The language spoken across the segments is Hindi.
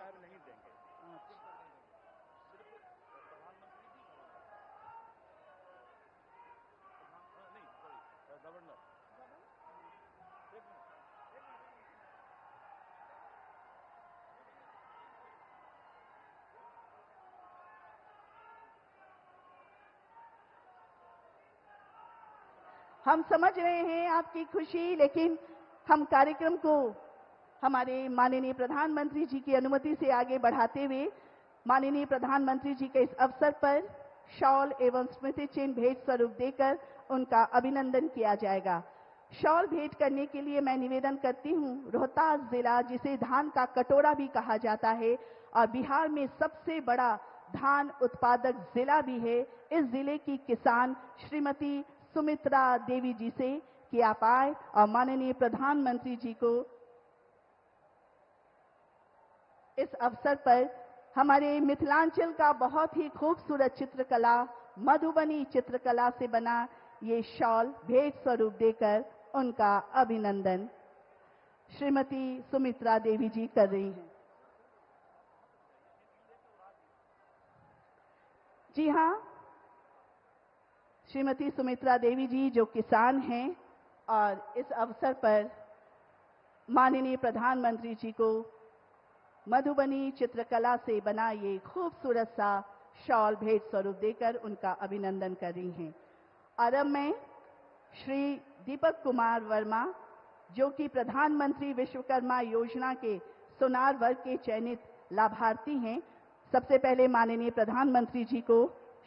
शायद नहीं देंगे। नहीं सॉरी, गवर्नर। हम समझ रहे हैं आपकी खुशी, लेकिन हम कार्यक्रम को हमारे माननीय प्रधानमंत्री जी की अनुमति से आगे बढ़ाते हुए माननीय प्रधानमंत्री जी के इस अवसर पर शॉल एवं स्मृति चिन्ह भेंट स्वरूप देकर उनका अभिनंदन किया जाएगा। शॉल भेंट करने के लिए मैं निवेदन करती हूं, रोहतास जिला जिसे धान का कटोरा भी कहा जाता है और बिहार में सबसे बड़ा धान उत्पादक जिला भी है, इस जिले की किसान श्रीमती सुमित्रा देवी जी से कि आप आए और माननीय प्रधानमंत्री जी को इस अवसर पर हमारे मिथिलांचल का बहुत ही खूबसूरत चित्रकला मधुबनी चित्रकला से बना ये शॉल भेंट स्वरूप देकर उनका अभिनंदन श्रीमती सुमित्रा देवी जी कर रही हैं। जी हां, श्रीमती सुमित्रा देवी जी जो किसान हैं और इस अवसर पर माननीय प्रधानमंत्री जी को मधुबनी चित्रकला से बना ये खूबसूरत सा शॉल भेंट स्वरूप देकर उनका अभिनंदन कर रही हैं। और अब मैं श्री दीपक कुमार वर्मा जो कि प्रधानमंत्री विश्वकर्मा योजना के सोनार वर्ग के चयनित लाभार्थी हैं, सबसे पहले माननीय प्रधानमंत्री जी को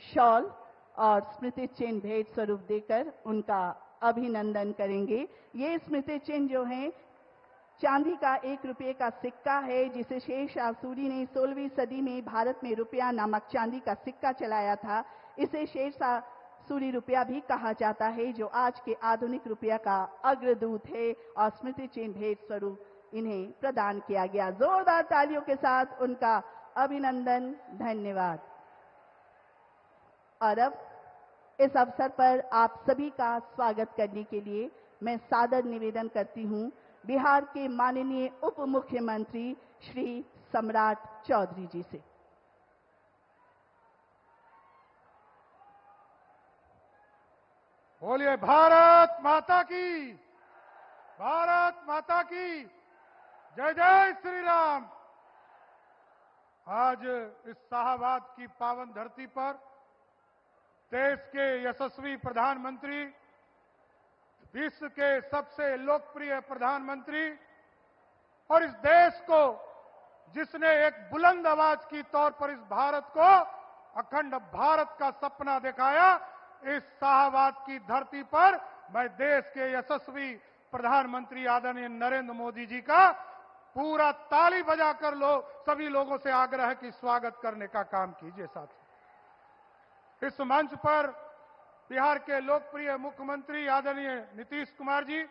शॉल और स्मृति चिन्ह भेंट स्वरूप देकर उनका अभिनंदन करेंगे। ये स्मृति चिन्ह जो है चांदी का 1 रुपये का सिक्का है, जिसे शेरशाह सूरी ने 16वीं सदी में भारत में रुपया नामक चांदी का सिक्का चलाया था। इसे शेरशाह सूरी रुपया भी कहा जाता है, जो आज के आधुनिक रुपया का अग्रदूत है और स्मृति चिन्ह भेंट स्वरूप इन्हें प्रदान किया गया। जोरदार तालियों के साथ उनका अभिनंदन, धन्यवाद। और अब इस अवसर पर आप सभी का स्वागत करने के लिए मैं सादर निवेदन करती हूं बिहार के माननीय उप मुख्यमंत्री श्री सम्राट चौधरी जी से। बोलिए भारत माता की, भारत माता की जय जय श्री राम। आज इस शाहबाद की पावन धरती पर देश के यशस्वी प्रधानमंत्री, विश्व के सबसे लोकप्रिय प्रधानमंत्री और इस देश को जिसने एक बुलंद आवाज की तौर पर इस भारत को अखंड भारत का सपना दिखाया, इस शाहबाद की धरती पर मैं देश के यशस्वी प्रधानमंत्री आदरणीय नरेंद्र मोदी जी का पूरा ताली बजाकर सभी लोगों से आग्रह है कि स्वागत करने का काम कीजिए। साथ इस मंच पर बिहार के लोकप्रिय मुख्यमंत्री आदरणीय नीतीश कुमार जी,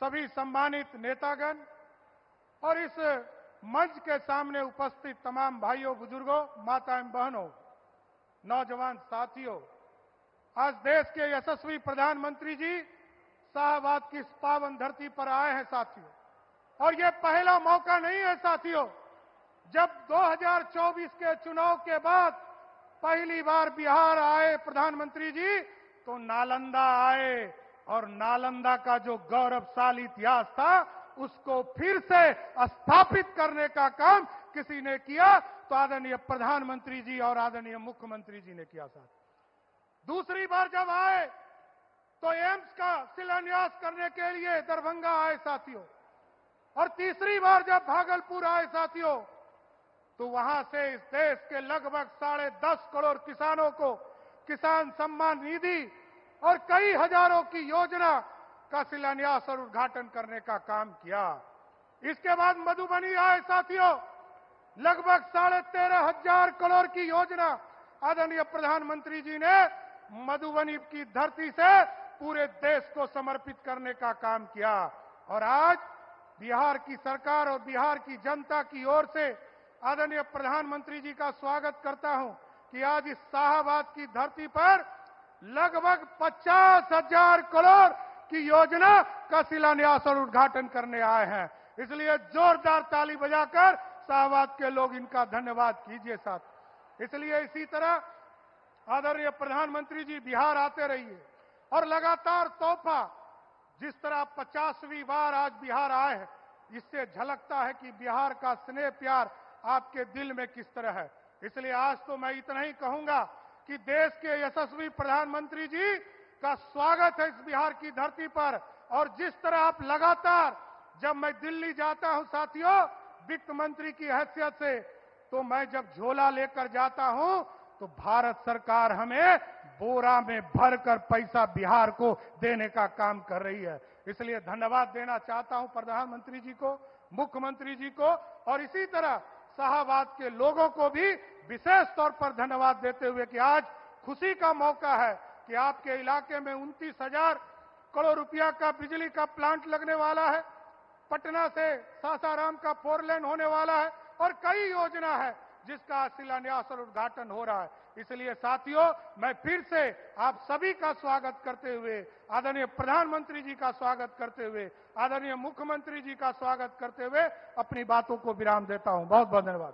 सभी सम्मानित नेतागण और इस मंच के सामने उपस्थित तमाम भाइयों, बुजुर्गों, माताएं, बहनों, नौजवान साथियों, आज देश के यशस्वी प्रधानमंत्री जी शाहबाद की इस पावन धरती पर आए हैं साथियों। और यह पहला मौका नहीं है साथियों, जब 2024 के चुनाव के बाद पहली बार बिहार आए प्रधानमंत्री जी तो नालंदा आए और नालंदा का जो गौरवशाली इतिहास था उसको फिर से स्थापित करने का काम किसी ने किया तो आदरणीय प्रधानमंत्री जी और आदरणीय मुख्यमंत्री जी ने किया। साथ दूसरी बार जब आए तो एम्स का शिलान्यास करने के लिए दरभंगा आए साथियों, और तीसरी बार जब भागलपुर आए साथियों तो वहां से इस देश के लगभग 10.5 करोड़ किसानों को किसान सम्मान निधि और कई हजारों की योजना का शिलान्यास और उद्घाटन करने का काम किया। इसके बाद मधुबनी आए साथियों, लगभग 13.5 करोड़ की योजना आदरणीय प्रधानमंत्री जी ने मधुबनी की धरती से पूरे देश को समर्पित करने का काम किया। और आज बिहार की सरकार और बिहार की जनता की ओर से आदरणीय प्रधानमंत्री जी का स्वागत करता हूं कि आज इस शाहबाद की धरती पर लगभग 50,000 करोड़ की योजना का शिलान्यास और उद्घाटन करने आए हैं। इसलिए जोरदार ताली बजाकर शाहबाद के लोग इनका धन्यवाद कीजिए साथ। इसलिए इसी तरह आदरणीय प्रधानमंत्री जी बिहार आते रहिए और लगातार तोहफा, जिस तरह 50वीं बार आज बिहार आए हैं, इससे झलकता है कि बिहार का स्नेह प्यार आपके दिल में किस तरह है। इसलिए आज तो मैं इतना ही कहूंगा कि देश के यशस्वी प्रधानमंत्री जी का स्वागत है इस बिहार की धरती पर। और जिस तरह आप लगातार, जब मैं दिल्ली जाता हूं साथियों वित्त मंत्री की हैसियत से, तो मैं जब झोला लेकर जाता हूं तो भारत सरकार हमें बोरा में भरकर पैसा बिहार को देने का काम कर रही है। इसलिए धन्यवाद देना चाहता हूं प्रधानमंत्री जी को, मुख्यमंत्री जी को, और इसी तरह शाहबाद के लोगों को भी विशेष तौर पर धन्यवाद देते हुए कि आज खुशी का मौका है कि आपके इलाके में 29,000 करोड़ रुपया का बिजली का प्लांट लगने वाला है, पटना से सासाराम का 4 लेन होने वाला है, और कई योजना है जिसका शिलान्यास और उद्घाटन हो रहा है। इसलिए साथियों, मैं फिर से आप सभी का स्वागत करते हुए, आदरणीय प्रधानमंत्री जी का स्वागत करते हुए, आदरणीय मुख्यमंत्री जी का स्वागत करते हुए अपनी बातों को विराम देता हूं। बहुत बहुत धन्यवाद।